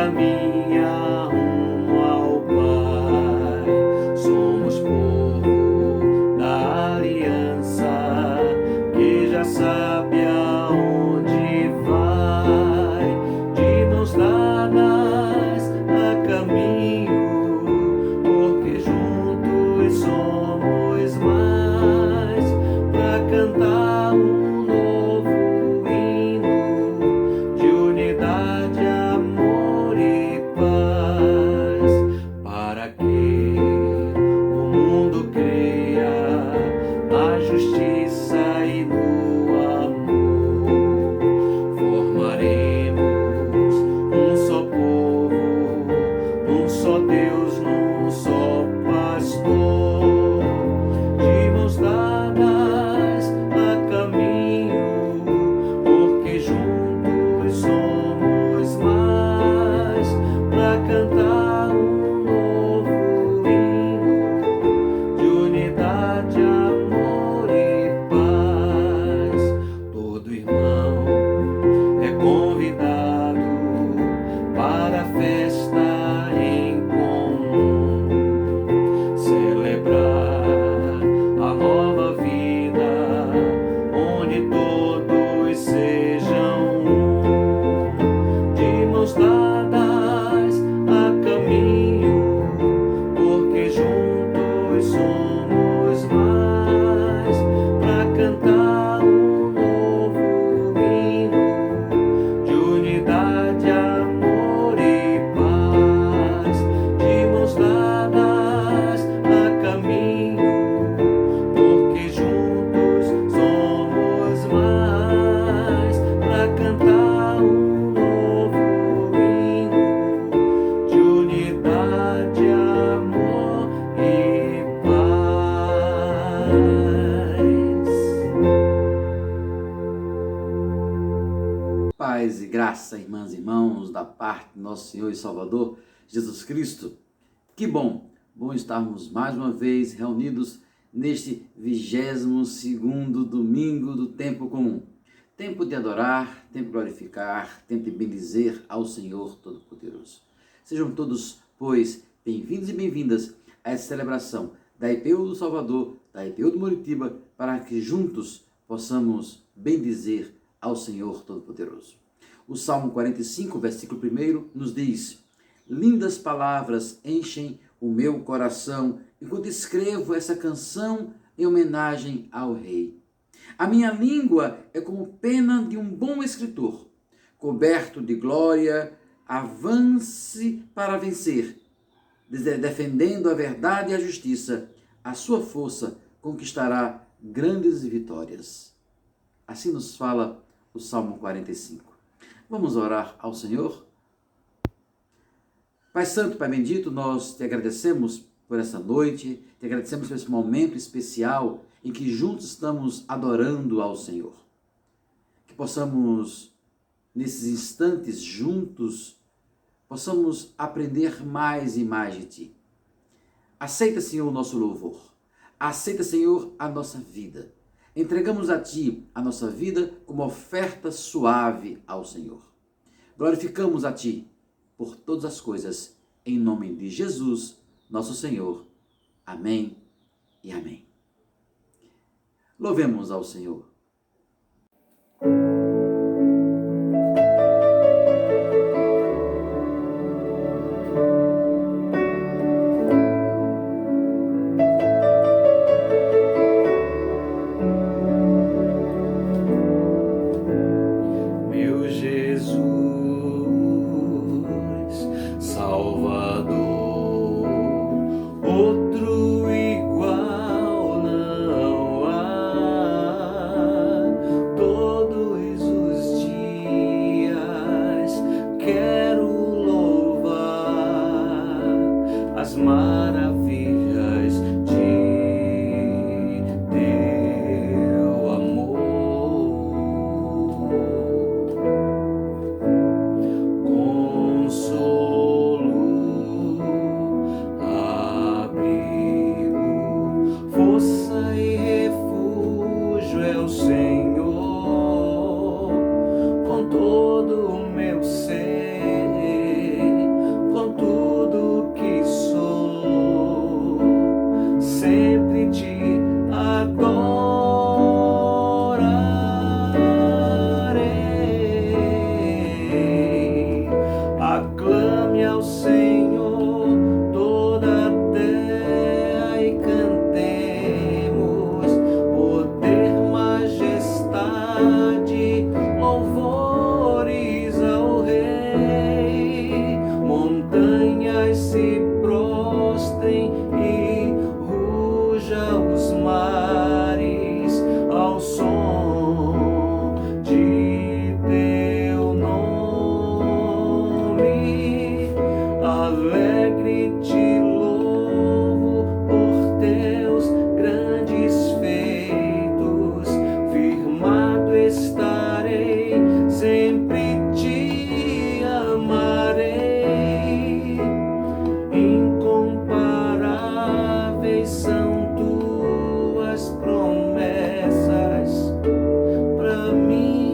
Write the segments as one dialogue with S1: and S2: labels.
S1: caminha rumo ao Pai. Somos povo da aliança, que já sabe aonde vai, de mãos dadas a caminho, porque juntos somos mais, pra cantar um novo hino de unidade, amor e paz, para que o mundo creia na justiça e no amor. Formaremos um só povo, um só Deus, num só pastor, de mãos dadas a caminho, porque juntos somos mais, pra cantar um novo hino de unidade, amor e paz. Todo irmão é convidado para a festa em comum, celebrar a nova vida, onde todos sejam um, de mãos dadas a caminho, porque juntos somos mais, pra cantar um novo hino de unidade, amor e paz, de mãos dadas a caminho, porque juntos somos mais, pra cantar um novo hino de unidade, amor e paz.
S2: Paz e graça, irmãs e irmãos, da parte do nosso Senhor e Salvador Jesus Cristo. Que bom estarmos mais uma vez reunidos neste 22º domingo do tempo comum. Tempo de adorar, tempo de glorificar, tempo de bendizer ao Senhor Todo-Poderoso. Sejam todos, pois, bem-vindos e bem-vindas a essa celebração da IPU do Salvador, da IPU do Muritiba, para que juntos possamos bendizer ao Senhor Todo-Poderoso. O Salmo 45, versículo 1, nos diz: lindas palavras enchem o meu coração enquanto escrevo essa canção em homenagem ao Rei. A minha língua é como pena de um bom escritor. Coberto de glória, avance para vencer. Defendendo a verdade e a justiça, a sua força conquistará grandes vitórias. Assim nos fala o Salmo 45. Vamos orar ao Senhor? Pai Santo, Pai Bendito, nós te agradecemos por essa noite, te agradecemos por esse momento especial em que juntos estamos adorando ao Senhor. Que possamos, nesses instantes juntos, possamos aprender mais e mais de Ti. Aceita, Senhor, o nosso louvor. Aceita, Senhor, a nossa vida. Entregamos a Ti a nossa vida como oferta suave ao Senhor. Glorificamos a Ti por todas as coisas, em nome de Jesus, nosso Senhor. Amém e amém. Louvemos ao Senhor.
S1: Meu Jesus, Salvador, outro igual não há. Todos os dias quero louvar as maravilhas de teu amor. Consolo, abrigo, força e refúgio é o Senhor. Com todo o meu ser ao Senhor toda a terra e cantemos poder, majestade, louvores ao Rei. Montanhas se prostrem e ruja os mares ao som de teu nome. Alegre te louvo por teus grandes feitos, firmado estarei, sempre te amarei. Incomparáveis são tuas promessas para mim.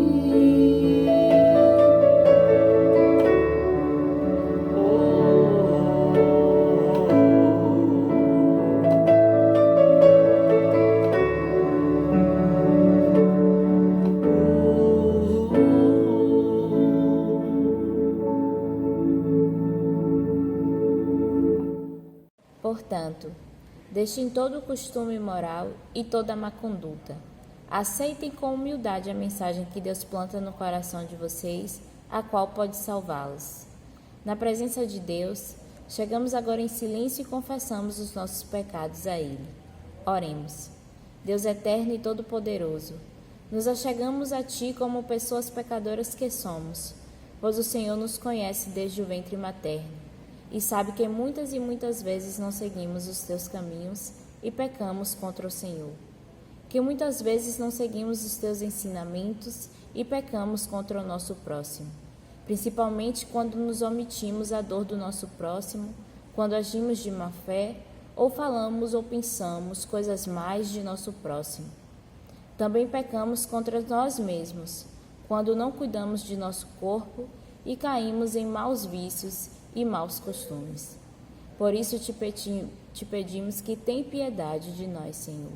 S3: Portanto, deixem todo o costume imoral e toda a má conduta. Aceitem com humildade a mensagem que Deus planta no coração de vocês, a qual pode salvá-los. Na presença de Deus, chegamos agora em silêncio e confessamos os nossos pecados a Ele. Oremos. Deus eterno e todo-poderoso, nos achegamos a Ti como pessoas pecadoras que somos, pois o Senhor nos conhece desde o ventre materno e sabe que muitas e muitas vezes não seguimos os Teus caminhos e pecamos contra o Senhor. Que muitas vezes não seguimos os Teus ensinamentos e pecamos contra o nosso próximo, principalmente quando nos omitimos a dor do nosso próximo, quando agimos de má fé ou falamos ou pensamos coisas mais de nosso próximo. Também pecamos contra nós mesmos, quando não cuidamos de nosso corpo e caímos em maus vícios e maus costumes. Por isso te pedimos que tenha piedade de nós, Senhor,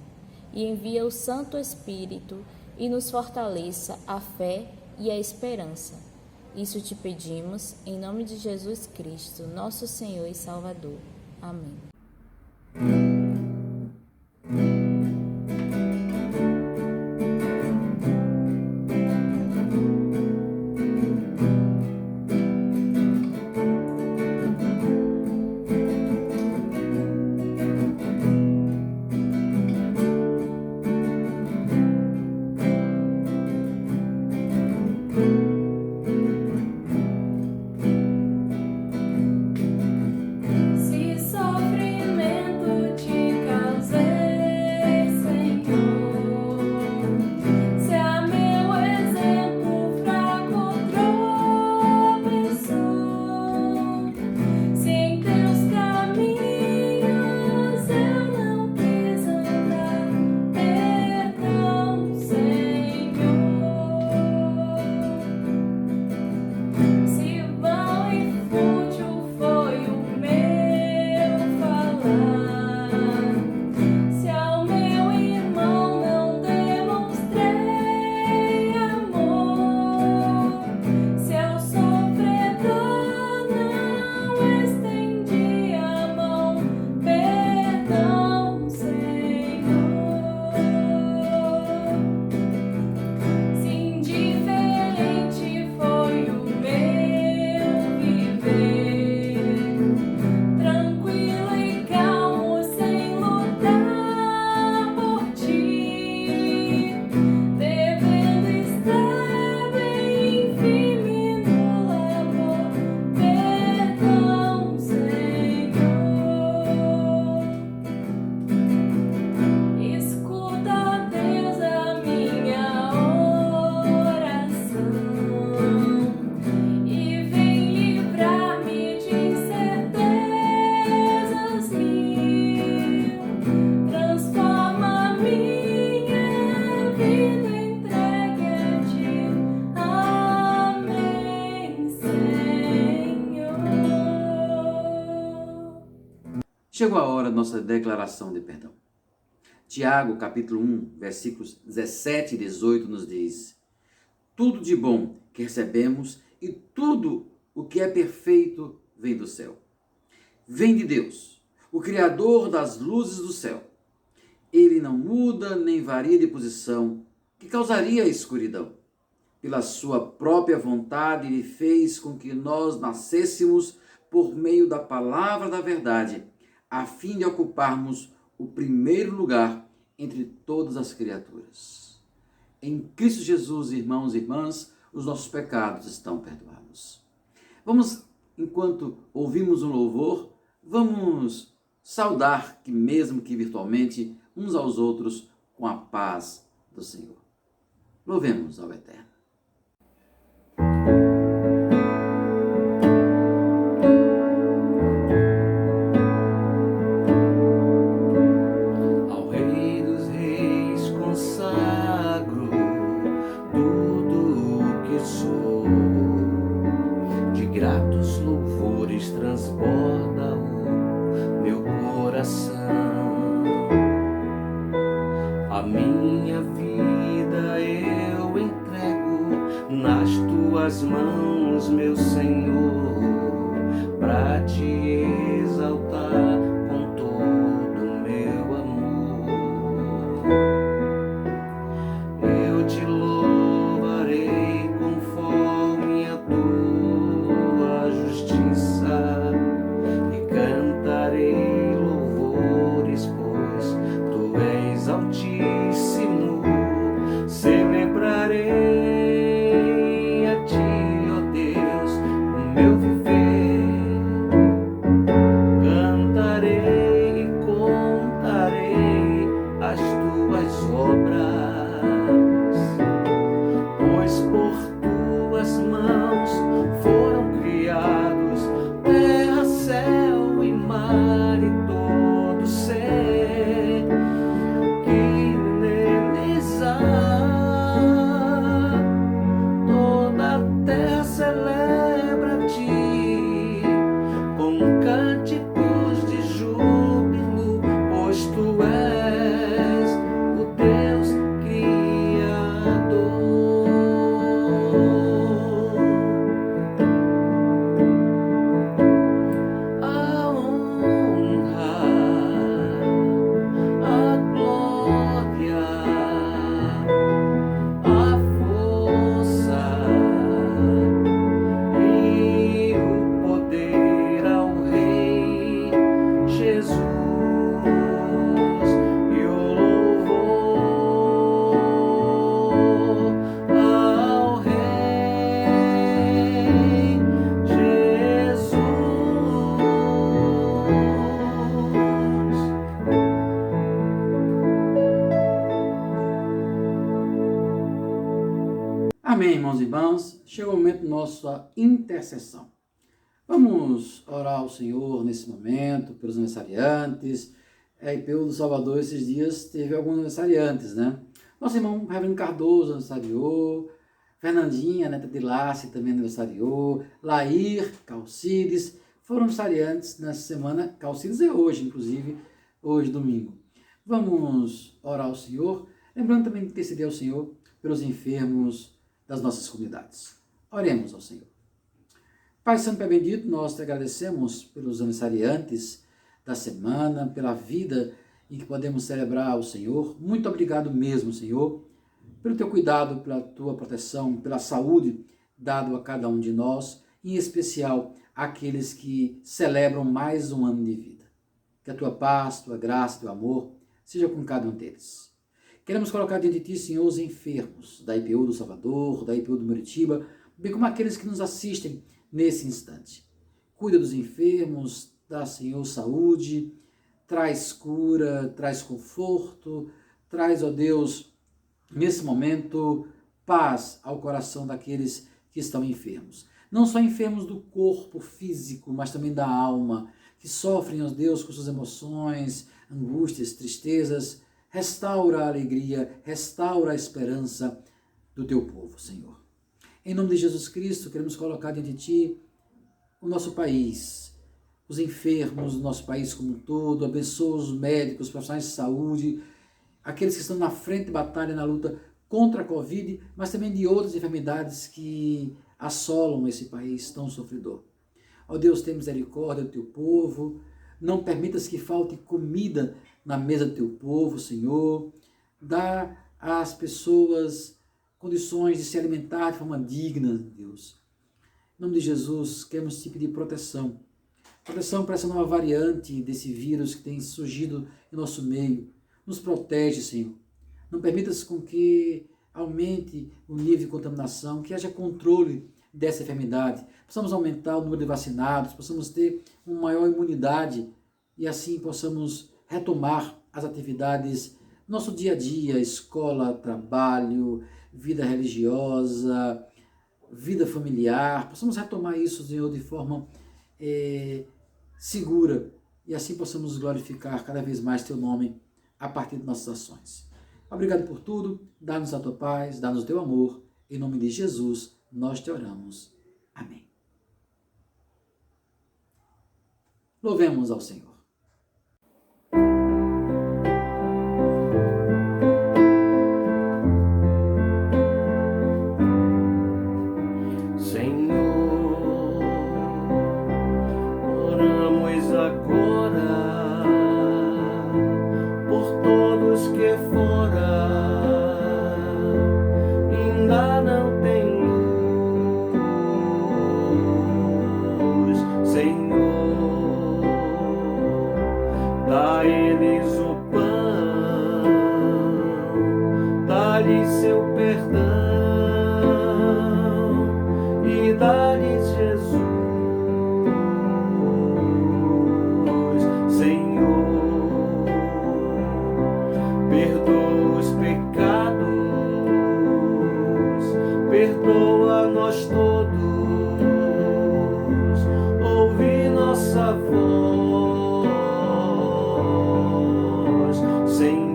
S3: e envia o Santo Espírito e nos fortaleça a fé e a esperança. Isso te pedimos em nome de Jesus Cristo, nosso Senhor e Salvador. Amém.
S2: Chegou a hora da nossa declaração de perdão. Tiago, capítulo 1, versículos 17 e 18 nos diz: tudo de bom que recebemos e tudo o que é perfeito vem do céu. Vem de Deus, o Criador das luzes do céu. Ele não muda nem varia de posição, que causaria a escuridão. Pela sua própria vontade, ele fez com que nós nascêssemos por meio da palavra da verdade, a fim de ocuparmos o primeiro lugar entre todas as criaturas. Em Cristo Jesus, irmãos e irmãs, os nossos pecados estão perdoados. Vamos, enquanto ouvimos um louvor, vamos saudar, que mesmo que virtualmente, uns aos outros com a paz do Senhor. Louvemos ao Eterno.
S1: Ao Rei dos Reis consagro tudo o que sou, de gratos louvores transborda o meu coração. A minha vida eu entrego nas tuas mãos, meu Senhor, para te exaltar com todo o meu amor. Eu te louvarei conforme a tua justiça e cantarei louvores, pois tu és altíssimo. Celebrarei a ti, ó Deus, o meu viver. Cantarei e contarei as tuas obras, pois por tuas mãos foram criados terra, céu e mar e todo ser que neles há. Toda a terra celebra a ti com cânticos de júbilo, pois tu és o Deus Criador. A honra, a glória, a força e o poder ao Rei Jesus, e o louvor ao Rei Jesus.
S2: Amém, irmãos e irmãs. Chegou o momento da nossa intercessão. Vamos orar ao Senhor nesse momento, pelos aniversariantes. A IPU do Salvador, esses dias, teve alguns aniversariantes, né? Nosso irmão Reverendo Cardoso aniversariou, Fernandinha, neta de Lácia, também aniversariou, Lair, Calcides, foram aniversariantes nessa semana. Calcides é hoje, inclusive, hoje, domingo. Vamos orar ao Senhor, lembrando também de interceder ao Senhor pelos enfermos das nossas comunidades. Oremos ao Senhor. Pai Santo e Bendito, nós te agradecemos pelos aniversariantes da semana, pela vida em que podemos celebrar o Senhor. Muito obrigado mesmo, Senhor, pelo teu cuidado, pela tua proteção, pela saúde dado a cada um de nós, em especial àqueles que celebram mais um ano de vida. Que a tua paz, tua graça, teu amor seja com cada um deles. Queremos colocar diante de ti, Senhor, os enfermos da IPU do Salvador, da IPU do Muritiba, bem como aqueles que nos assistem nesse instante. Cuida dos enfermos, dá, Senhor, saúde, traz cura, traz conforto, traz, ó Deus, nesse momento, paz ao coração daqueles que estão enfermos. Não só enfermos do corpo físico, mas também da alma, que sofrem, ó Deus, com suas emoções, angústias, tristezas. Restaura a alegria, restaura a esperança do teu povo, Senhor. Em nome de Jesus Cristo, queremos colocar diante de ti o nosso país, os enfermos do nosso país como um todo. Abençoa os médicos, os profissionais de saúde, aqueles que estão na frente de batalha na luta contra a Covid, mas também de outras enfermidades que assolam esse país tão sofredor.
S4: Ó Deus, tem misericórdia do teu povo. Não permitas que falte comida na mesa do teu povo, Senhor. Dá às pessoas condições de se alimentar de forma digna, Deus. Em nome de Jesus, queremos te pedir proteção. Proteção para essa nova variante desse vírus que tem surgido em nosso meio. Nos protege, Senhor. Não permitas com que aumente o nível de contaminação, que haja controle dessa enfermidade. Possamos aumentar o número de vacinados, possamos ter uma maior imunidade e assim possamos retomar as atividades do nosso dia a dia, escola, trabalho, vida religiosa, vida familiar. Possamos retomar isso, Senhor, de forma segura e assim possamos glorificar cada vez mais teu nome a partir de nossas ações. Obrigado por tudo, dá-nos a tua paz, dá-nos o teu amor. Em nome de Jesus, nós te oramos. Amém. Louvemos ao Senhor.
S1: Senhor, oramos agora por todos que fora ainda não tem luz. Senhor, dá a eles o pão, dá-lhes seu perdão e dá-lhes Jesus. Senhor, perdoa os pecados, perdoa nós todos, ouve nossa voz, Senhor.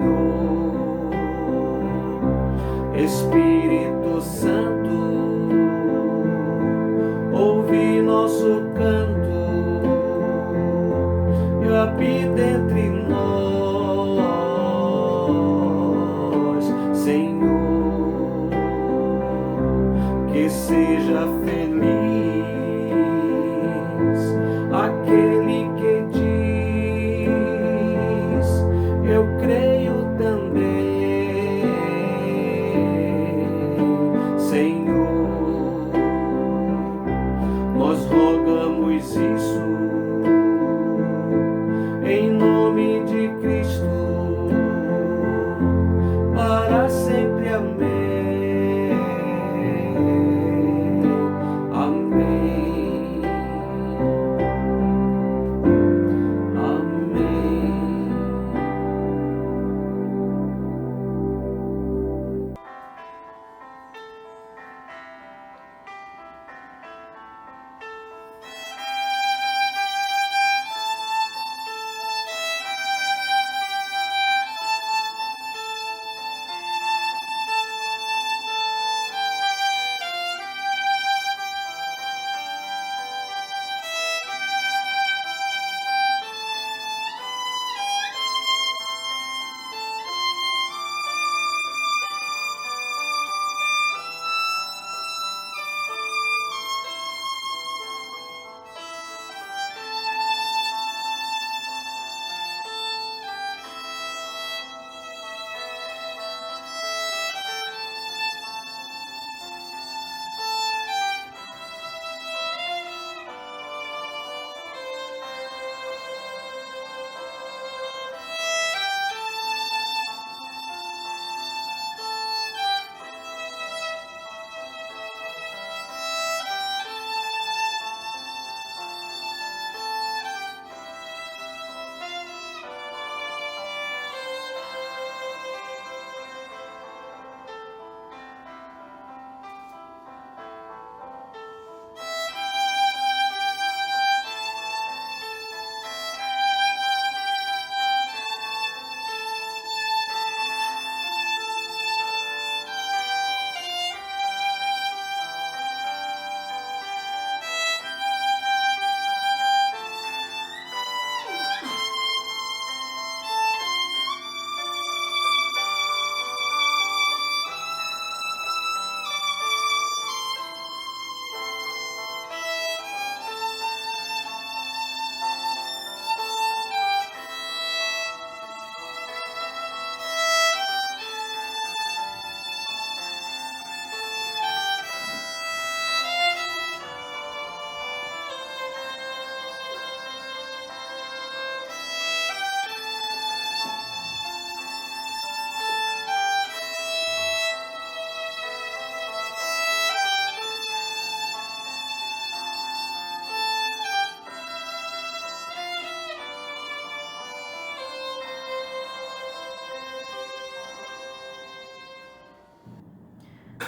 S1: Espírito Santo, ouve nosso canto e habita entre nós, Senhor. Que seja feliz aquele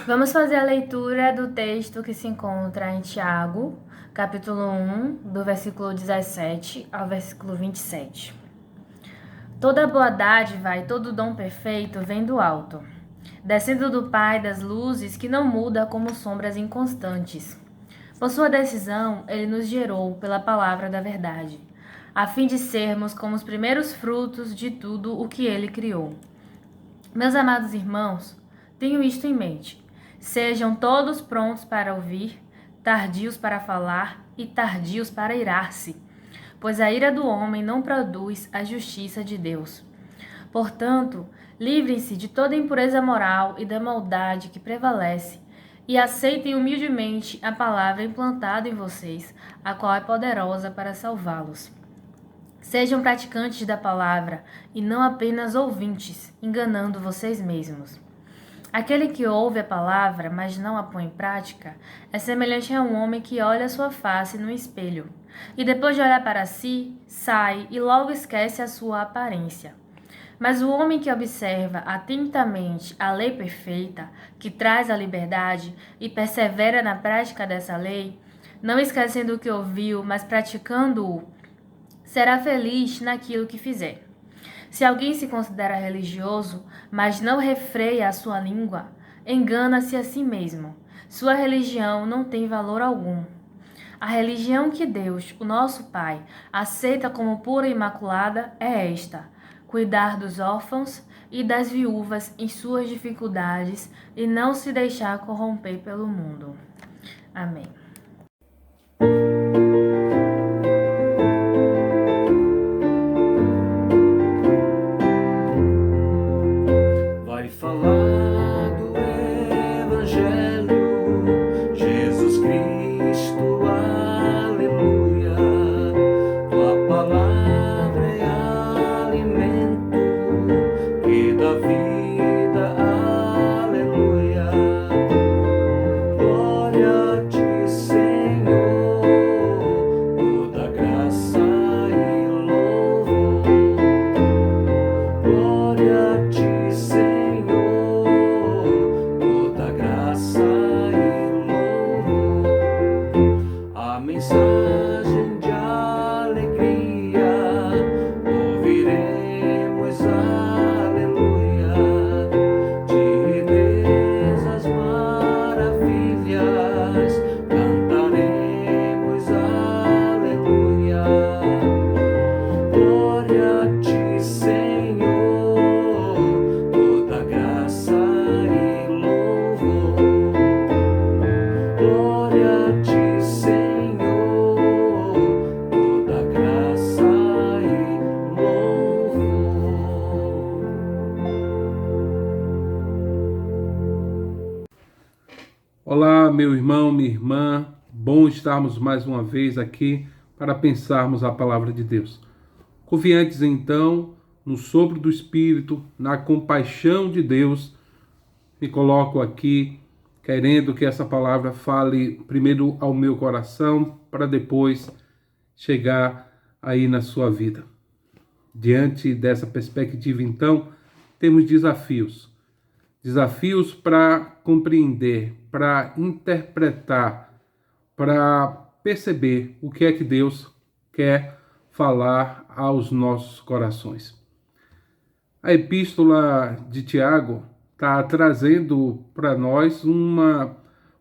S3: Vamos fazer a leitura do texto que se encontra em Tiago, capítulo 1, do versículo 17 ao versículo 27. Toda boa dádiva e todo dom perfeito vem do alto, descendo do Pai das luzes, que não muda como sombras inconstantes. Por sua decisão, ele nos gerou pela palavra da verdade, a fim de sermos como os primeiros frutos de tudo o que ele criou. Meus amados irmãos, tenham isto em mente. Sejam todos prontos para ouvir, tardios para falar e tardios para irar-se, pois a ira do homem não produz a justiça de Deus. Portanto, livrem-se de toda impureza moral e da maldade que prevalece, e aceitem humildemente a palavra implantada em vocês, a qual é poderosa para salvá-los. Sejam praticantes da palavra e não apenas ouvintes, enganando vocês mesmos. Aquele que ouve a palavra, mas não a põe em prática, é semelhante a um homem que olha a sua face no espelho, e depois de olhar para si, sai e logo esquece a sua aparência. Mas o homem que observa atentamente a lei perfeita, que traz a liberdade, e persevera na prática dessa lei, não esquecendo o que ouviu, mas praticando-o, será feliz naquilo que fizer. Se alguém se considera religioso, mas não refreia a sua língua, engana-se a si mesmo. Sua religião não tem valor algum. A religião que Deus, o nosso Pai, aceita como pura e imaculada é esta: cuidar dos órfãos e das viúvas em suas dificuldades e não se deixar corromper pelo mundo. Amém.
S1: Vai falar do Evangelho, Jesus Cristo, aleluia. Tua palavra é alimento que dá vida, aleluia. Glória a ti, Senhor, toda graça e louvor. Glória a ti, Senhor, toda graça e louvor. A mensagem de alegria ouviremos, aleluia. De riquezas, maravilhas cantaremos, aleluia. Glória a ti, Senhor, toda graça e louvor. Glória a ti, Senhor, toda graça e louvor.
S5: Olá, meu irmão, minha irmã, bom estarmos mais uma vez aqui para pensarmos a palavra de Deus. Confiantes então no sopro do Espírito, na compaixão de Deus, me coloco aqui querendo que essa palavra fale primeiro ao meu coração para depois chegar aí na sua vida. Diante dessa perspectiva então, temos desafios. Desafios para compreender, para interpretar, para perceber o que é que Deus quer falar aos nossos corações. A epístola de Tiago está trazendo para nós uma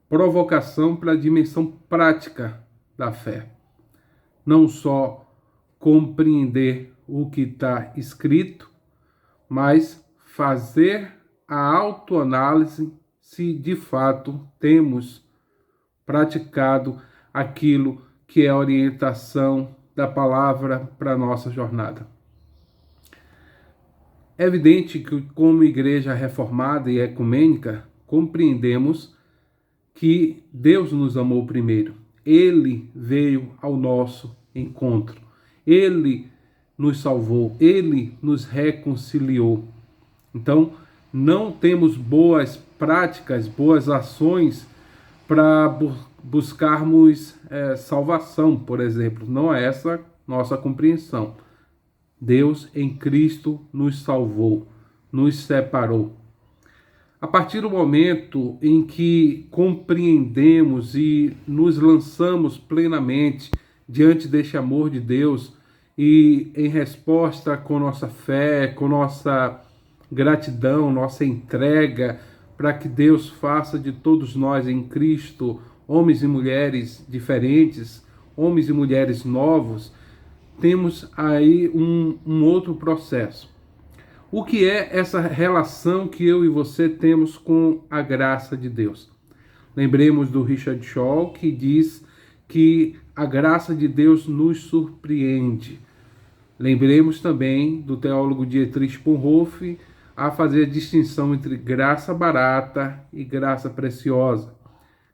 S5: provocação para a dimensão prática da fé. Não só compreender o que está escrito, mas fazer a autoanálise se de fato temos praticado aquilo que é a orientação da palavra para a nossa jornada. É evidente que, como igreja reformada e ecumênica, compreendemos que Deus nos amou primeiro. Ele veio ao nosso encontro. Ele nos salvou. Ele nos reconciliou. Então, não temos boas práticas, boas ações para buscarmos salvação, por exemplo. Não é essa nossa compreensão. Deus em Cristo nos salvou, nos separou. A partir do momento em que compreendemos e nos lançamos plenamente diante deste amor de Deus e em resposta com nossa fé, com nossa gratidão, nossa entrega, para que Deus faça de todos nós em Cristo homens e mulheres diferentes, homens e mulheres novos, temos aí um outro processo. O que é essa relação que eu e você temos com a graça de Deus? Lembremos do Richard Shaw, que diz que a graça de Deus nos surpreende. Lembremos também do teólogo Dietrich Bonhoeffer a fazer a distinção entre graça barata e graça preciosa.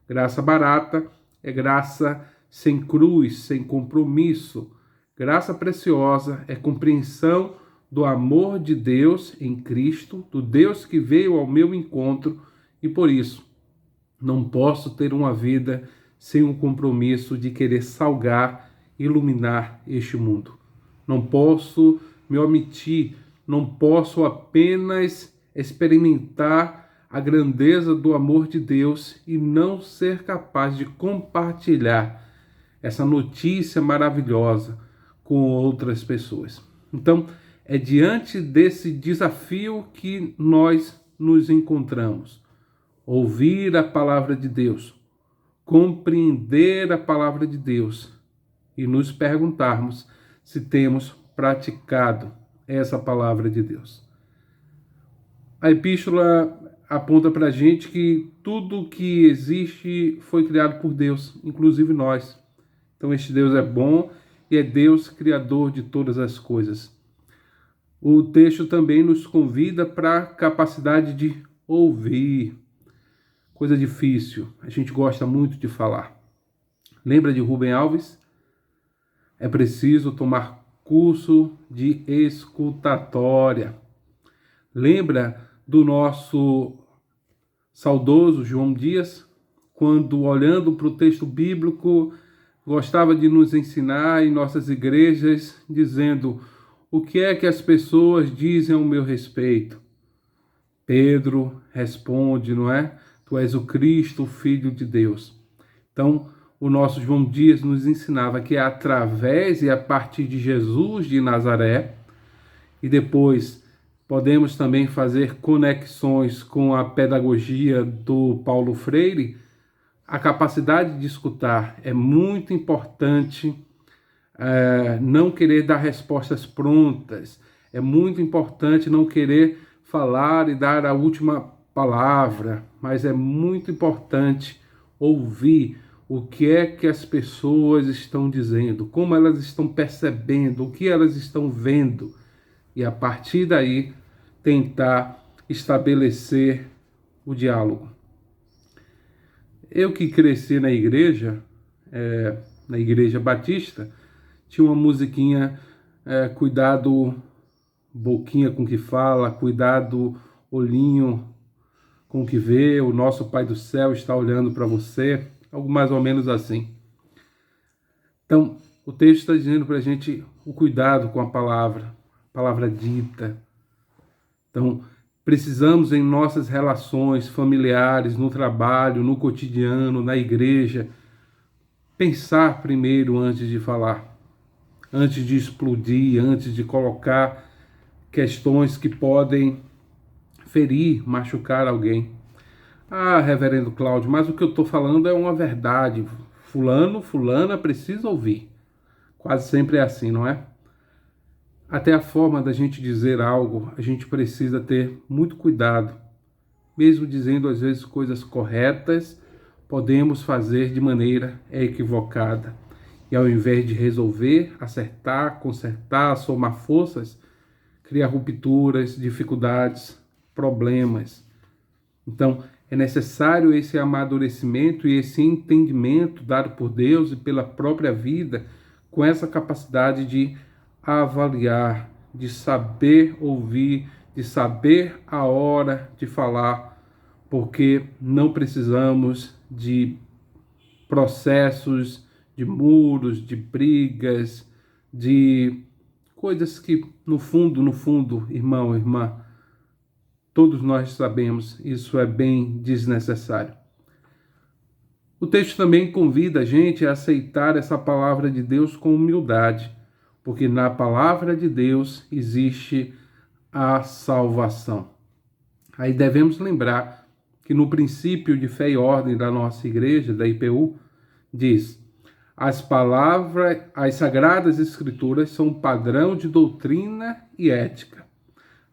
S5: Graça barata é graça sem cruz, sem compromisso. Graça preciosa é compreensão do amor de Deus em Cristo, do Deus que veio ao meu encontro, e por isso não posso ter uma vida sem um compromisso de querer salgar, iluminar este mundo. Não posso me omitir, não posso apenas experimentar a grandeza do amor de Deus e não ser capaz de compartilhar essa notícia maravilhosa com outras pessoas. Então, é diante desse desafio que nós nos encontramos. Ouvir a palavra de Deus, compreender a palavra de Deus e nos perguntarmos se temos praticado essa palavra de Deus. A epístola aponta para a gente que tudo que existe foi criado por Deus, inclusive nós. Então este Deus é bom e é Deus criador de todas as coisas. O texto também nos convida para a capacidade de ouvir. Coisa difícil, a gente gosta muito de falar. Lembra de Rubem Alves? É preciso tomar curso de escutatória. Lembra do nosso saudoso João Dias, quando, olhando para o texto bíblico, gostava de nos ensinar em nossas igrejas, dizendo: o que é que as pessoas dizem ao meu respeito? Pedro responde, não é? Tu és o Cristo, o Filho de Deus. Então, o nosso João Dias nos ensinava que é através e a partir de Jesus de Nazaré, e depois podemos também fazer conexões com a pedagogia do Paulo Freire, a capacidade de escutar é muito importante. Não querer dar respostas prontas, é muito importante não querer falar e dar a última palavra, mas é muito importante ouvir o que é que as pessoas estão dizendo, como elas estão percebendo, o que elas estão vendo, e a partir daí tentar estabelecer o diálogo. Eu que cresci na igreja batista, tinha uma musiquinha, cuidado boquinha com que fala, cuidado olhinho com o que vê, o nosso Pai do céu está olhando para você, algo mais ou menos assim. Então, o texto está dizendo para a gente o cuidado com a palavra dita. Então, precisamos em nossas relações familiares, no trabalho, no cotidiano, na igreja, pensar primeiro antes de falar, antes de explodir, antes de colocar questões que podem ferir, machucar alguém. Ah, reverendo Cláudio, mas o que eu estou falando é uma verdade. Fulano, fulana precisa ouvir. Quase sempre é assim, não é? Até a forma da gente dizer algo, a gente precisa ter muito cuidado. Mesmo dizendo às vezes coisas corretas, podemos fazer de maneira equivocada. E ao invés de resolver, acertar, consertar, somar forças, criar rupturas, dificuldades, problemas. Então, é necessário esse amadurecimento e esse entendimento dado por Deus e pela própria vida, com essa capacidade de avaliar, de saber ouvir, de saber a hora de falar, porque não precisamos de processos, de muros, de brigas, de coisas que, no fundo, irmão, irmã, todos nós sabemos, isso é bem desnecessário. O texto também convida a gente a aceitar essa palavra de Deus com humildade, porque na palavra de Deus existe a salvação. Aí devemos lembrar que no princípio de fé e ordem da nossa igreja, da IPU, diz: as sagradas escrituras são um padrão de doutrina e ética.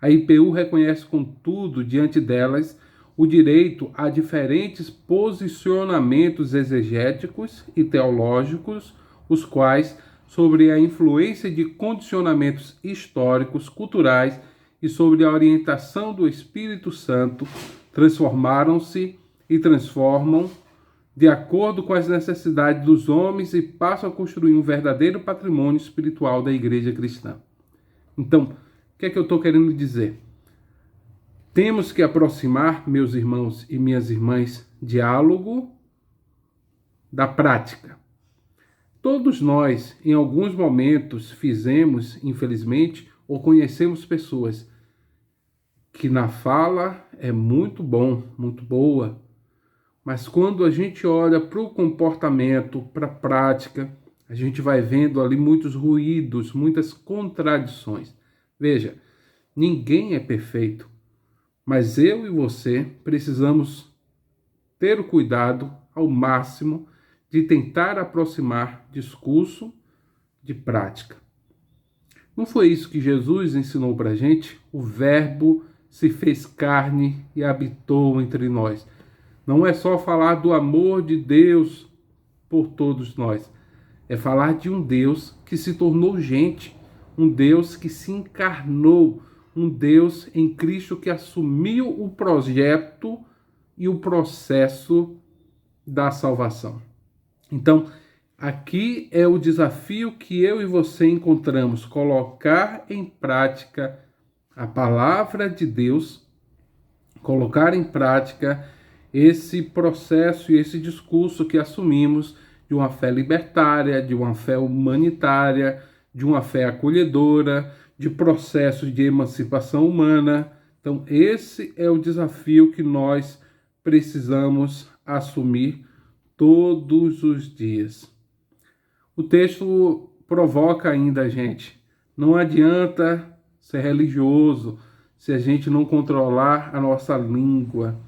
S5: A IPU reconhece, contudo, diante delas, o direito a diferentes posicionamentos exegéticos e teológicos, os quais, sobre a influência de condicionamentos históricos, culturais e sobre a orientação do Espírito Santo, transformaram-se e transformam de acordo com as necessidades dos homens e passam a construir um verdadeiro patrimônio espiritual da igreja cristã. Então, o que é que eu estou querendo dizer? Temos que aproximar, meus irmãos e minhas irmãs, diálogo da prática. Todos nós, em alguns momentos, fizemos, infelizmente, ou conhecemos pessoas que na fala é muito bom, muito boa, mas quando a gente olha para o comportamento, para a prática, a gente vai vendo ali muitos ruídos, muitas contradições. Veja, ninguém é perfeito, mas eu e você precisamos ter o cuidado ao máximo de tentar aproximar discurso de prática. Não foi isso que Jesus ensinou para a gente? O Verbo se fez carne e habitou entre nós. Não é só falar do amor de Deus por todos nós. É falar de um Deus que se tornou gente, um Deus que se encarnou, um Deus em Cristo que assumiu o projeto e o processo da salvação. Então, aqui é o desafio que eu e você encontramos, colocar em prática a palavra de Deus, colocar em prática esse processo e esse discurso que assumimos de uma fé libertária, de uma fé humanitária, de uma fé acolhedora, de processos de emancipação humana. Então, esse é o desafio que nós precisamos assumir todos os dias. O texto provoca ainda a gente. Não adianta ser religioso se a gente não controlar a nossa língua.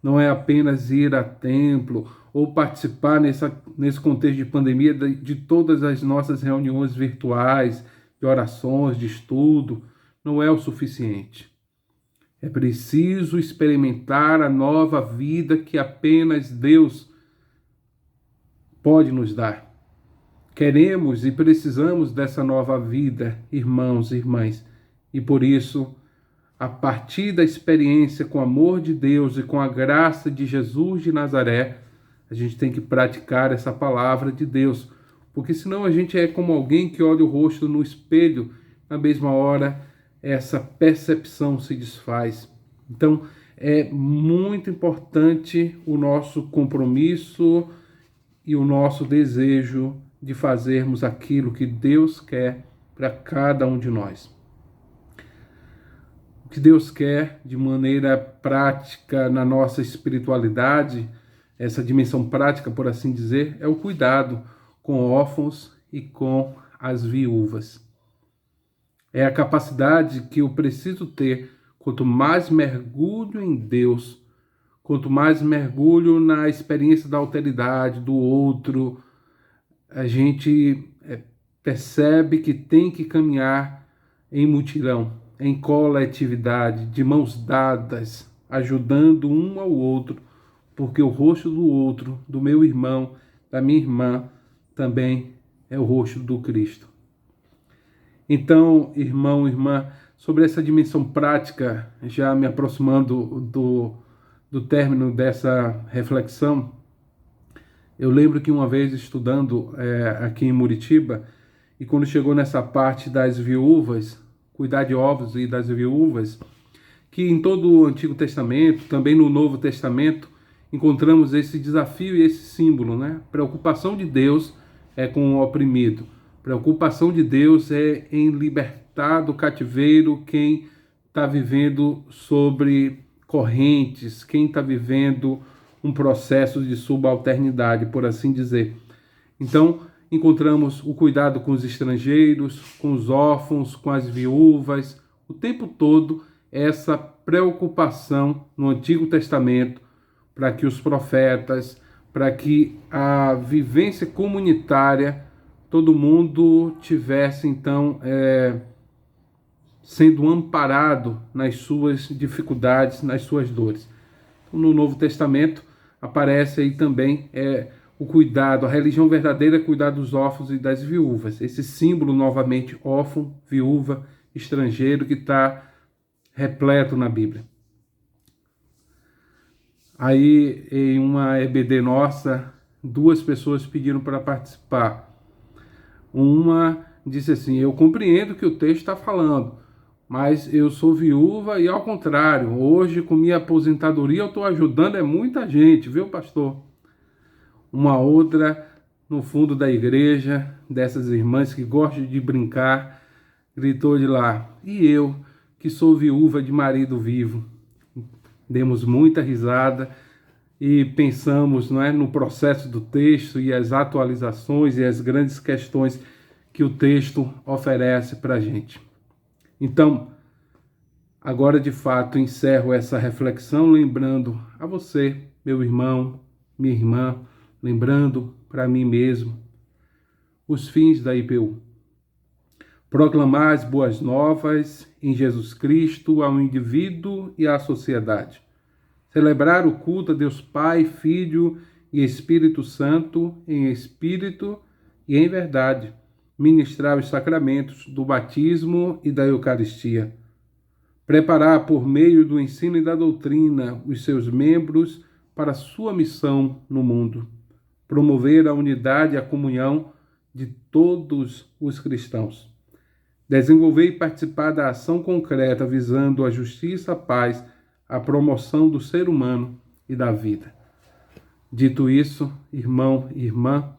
S5: Não é apenas ir a templo ou participar nesse contexto de pandemia de todas as nossas reuniões virtuais, de orações, de estudo. Não é o suficiente. É preciso experimentar a nova vida que apenas Deus pode nos dar. Queremos e precisamos dessa nova vida, irmãos e irmãs, e por isso, a partir da experiência com o amor de Deus e com a graça de Jesus de Nazaré, a gente tem que praticar essa palavra de Deus, porque senão a gente é como alguém que olha o rosto no espelho, na mesma hora essa percepção se desfaz. Então, é muito importante o nosso compromisso e o nosso desejo de fazermos aquilo que Deus quer para cada um de nós. O que Deus quer de maneira prática na nossa espiritualidade, essa dimensão prática, por assim dizer, é o cuidado com órfãos e com as viúvas. É a capacidade que eu preciso ter, quanto mais mergulho em Deus, quanto mais mergulho na experiência da alteridade, do outro, a gente percebe que tem que caminhar em mutirão, em coletividade, de mãos dadas, ajudando um ao outro, porque o rosto do outro, do meu irmão, da minha irmã, também é o rosto do Cristo. Então, irmão, irmã, sobre essa dimensão prática, já me aproximando do término dessa reflexão, eu lembro que uma vez estudando aqui em Muritiba, e quando chegou nessa parte das viúvas, cuidar de órfãos e das viúvas, que em todo o Antigo Testamento, também no Novo Testamento, encontramos esse desafio e esse símbolo, né? Preocupação de Deus é com o oprimido. Preocupação de Deus é em libertar do cativeiro quem está vivendo sobre correntes, quem está vivendo um processo de subalternidade, por assim dizer. Então, encontramos o cuidado com os estrangeiros, com os órfãos, com as viúvas, o tempo todo essa preocupação no Antigo Testamento para que os profetas, para que a vivência comunitária, todo mundo tivesse, então, sendo amparado nas suas dificuldades, nas suas dores. No Novo Testamento aparece aí também o cuidado, a religião verdadeira é cuidar dos órfãos e das viúvas. Esse símbolo, novamente, órfão, viúva, estrangeiro, que está repleto na Bíblia. Aí, em uma EBD nossa, 2 pessoas pediram para participar. Uma disse assim: eu compreendo o que o texto está falando, mas eu sou viúva e, ao contrário, hoje, com minha aposentadoria, eu estou ajudando muita gente, viu, pastor? Uma outra, no fundo da igreja, dessas irmãs que gostam de brincar, gritou de lá: e eu, que sou viúva de marido vivo? Demos muita risada e pensamos, não é, no processo do texto e as atualizações e as grandes questões que o texto oferece para a gente. Então, agora de fato encerro essa reflexão lembrando a você, meu irmão, minha irmã, lembrando para mim mesmo os fins da IPU. Proclamar as boas novas em Jesus Cristo ao indivíduo e à sociedade. Celebrar o culto a Deus Pai, Filho e Espírito Santo em espírito e em verdade. Ministrar os sacramentos do batismo e da Eucaristia. Preparar por meio do ensino e da doutrina os seus membros para a sua missão no mundo. Promover a unidade e a comunhão de todos os cristãos. Desenvolver e participar da ação concreta visando a justiça, a paz, a promoção do ser humano e da vida. Dito isso, irmão e irmã,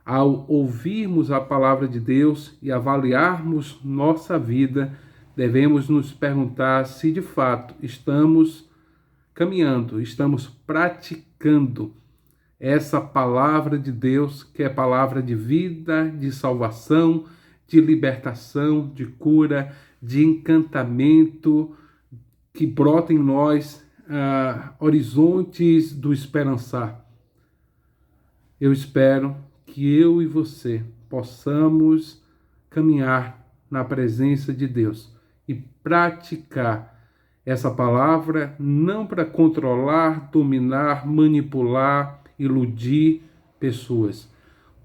S5: ao ouvirmos a palavra de Deus e avaliarmos nossa vida, devemos nos perguntar se de fato estamos caminhando, estamos praticando essa palavra de Deus, que é palavra de vida, de salvação, de libertação, de cura, de encantamento, que brota em nós horizontes do esperançar. Eu espero que eu e você possamos caminhar na presença de Deus e praticar essa palavra não para controlar, dominar, manipular, iludir pessoas,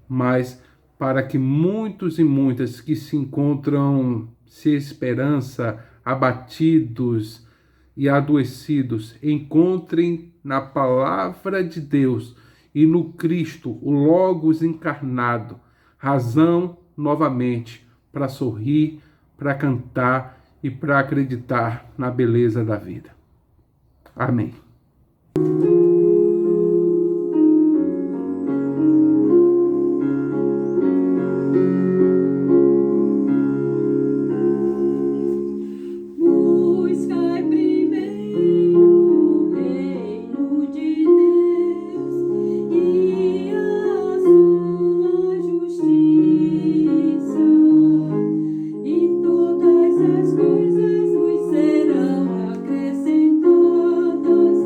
S5: mas para que muitos e muitas que se encontram sem esperança, abatidos e adoecidos, encontrem na palavra de Deus e no Cristo, o Logos encarnado, razão novamente para sorrir, para cantar e para acreditar na beleza da vida. Amém.
S6: Coisas nos serão acrescentadas.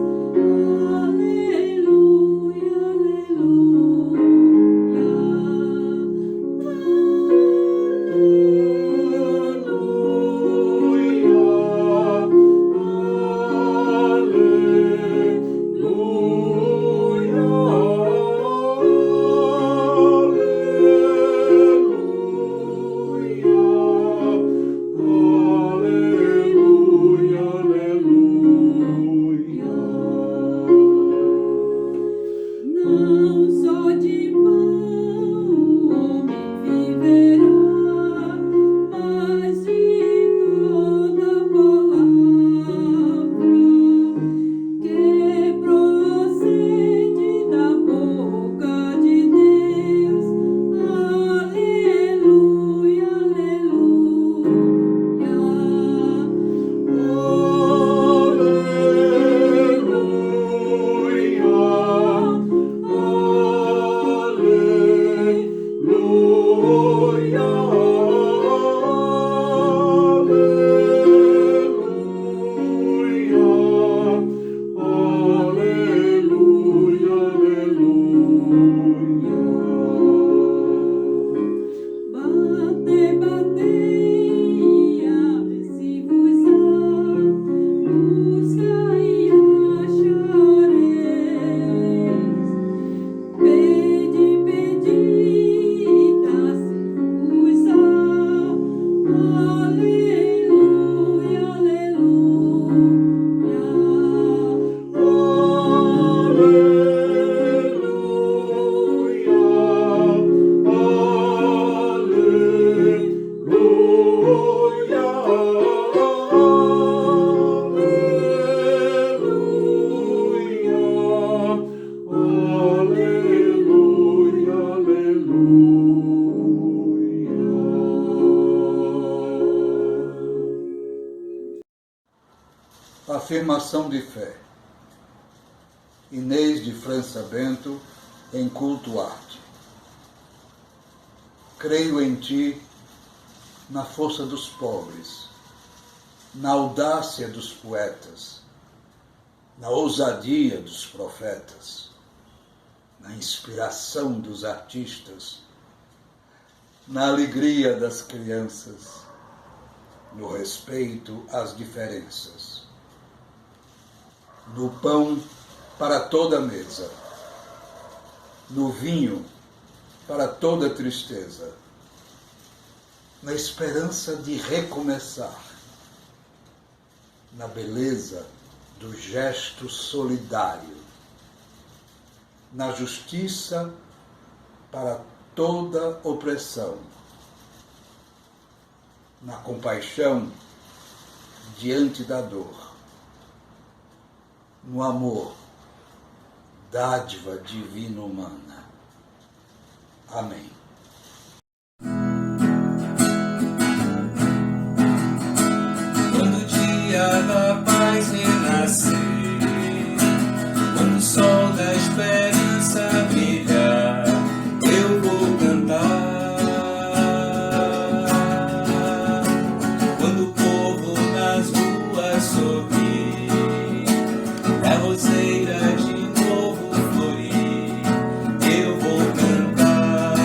S6: Afirmação de fé. Inês de França Bento, em Culto Arte. Creio em ti, na força dos pobres, na audácia dos poetas, na ousadia dos profetas, na inspiração dos artistas, na alegria das crianças, no respeito às diferenças, no pão para toda mesa, no vinho para toda tristeza, na esperança de recomeçar, na beleza do gesto solidário, na justiça para toda opressão, na compaixão diante da dor, no amor, dádiva divina humana. Amém.
S1: Quando o dia da paz renascer, quando o sol da esperança brilhar, eu vou cantar. Quando o povo nas ruas sorrir, a roseira de novo florir, eu vou cantar.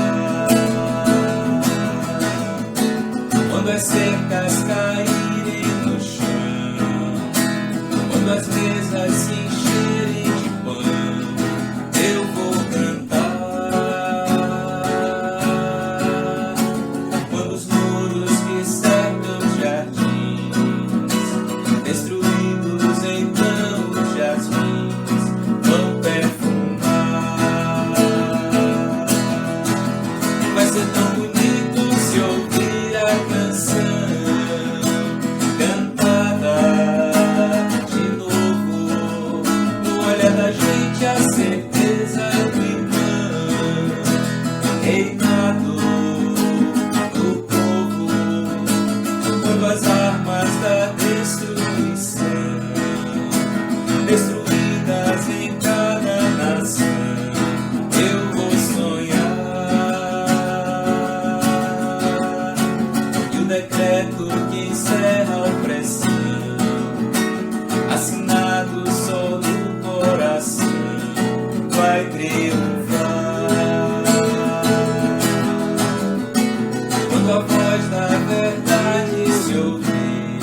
S1: Quando as cercas caírem no chão, quando as mesas se encherem de pão, eu vou cantar. Quando os muros que cercam os jardins, destruídos então os jasmins, vão perfumar. Vai ser tão bonito se ouvir a canção cantada de novo, no olhar da gente a certeza do irmão, reinado do povo, quando as armas da destruição, destruídas em cada nação, eu vou sonhar. E o decreto que encerra a opressão, assinado só no coração, vai triunfar. Quando a voz da verdade se ouvir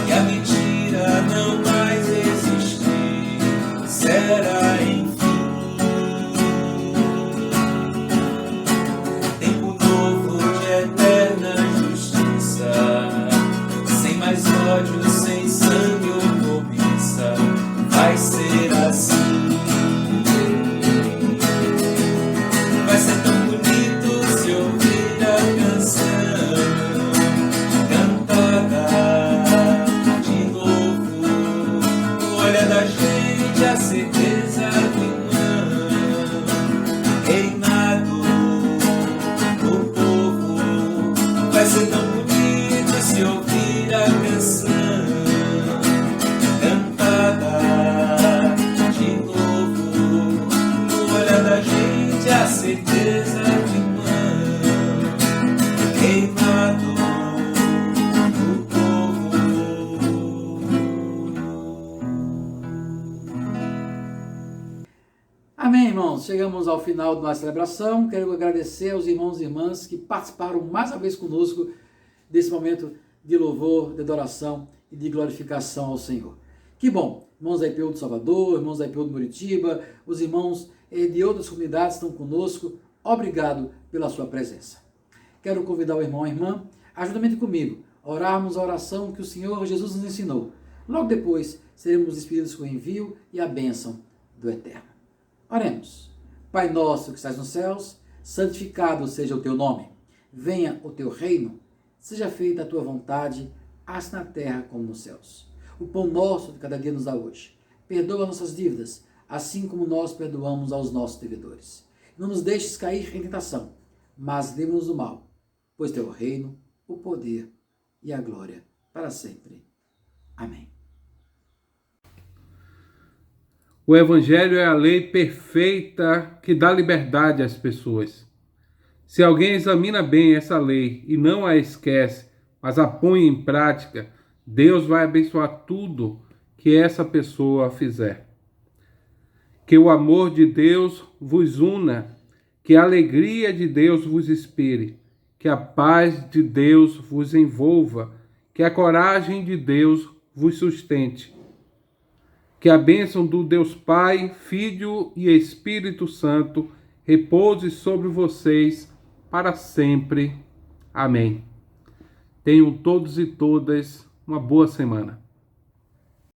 S1: e a mentira não mais existir, será enfim tempo novo de eterna justiça, sem mais ódio, sem sangue ou cobiça, vai ser assim. Vai ser tão bonito se ouvir a canção cantada de novo, no olhar da gente a certeza do irmão, reinado do povo. Vai ser tão bonito se ouvir a canção cantada de novo, no olhar da gente a certeza do irmão, reinado do povo.
S4: Amém, irmãos. Chegamos ao final da nossa celebração. Quero agradecer aos irmãos e irmãs que participaram mais uma vez conosco desse momento de louvor, de adoração e de glorificação ao Senhor. Que bom! Irmãos da IPU do Salvador, irmãos da IPU do Muritiba, os irmãos de outras comunidades estão conosco. Obrigado pela sua presença. Quero convidar o irmão e a irmã a, juntamente comigo, orarmos a oração que o Senhor Jesus nos ensinou. Logo depois, seremos despedidos com o envio e a bênção do Eterno. Oremos. Pai nosso que estás nos céus, santificado seja o teu nome. Venha o teu reino, seja feita a tua vontade, assim na terra como nos céus. O pão nosso de cada dia nos dá hoje. Perdoa nossas dívidas, assim como nós perdoamos aos nossos devedores. Não nos deixes cair em tentação, mas livra-nos do mal, pois teu reino, o poder e a glória para sempre. Amém.
S5: O Evangelho é a lei perfeita que dá liberdade às pessoas. Se alguém examina bem essa lei e não a esquece, mas a põe em prática, Deus vai abençoar tudo que essa pessoa fizer. Que o amor de Deus vos una, que a alegria de Deus vos inspire, que a paz de Deus vos envolva, que a coragem de Deus vos sustente. Que a bênção do Deus Pai, Filho e Espírito Santo repouse sobre vocês para sempre. Amém. Tenham todos e todas uma boa semana.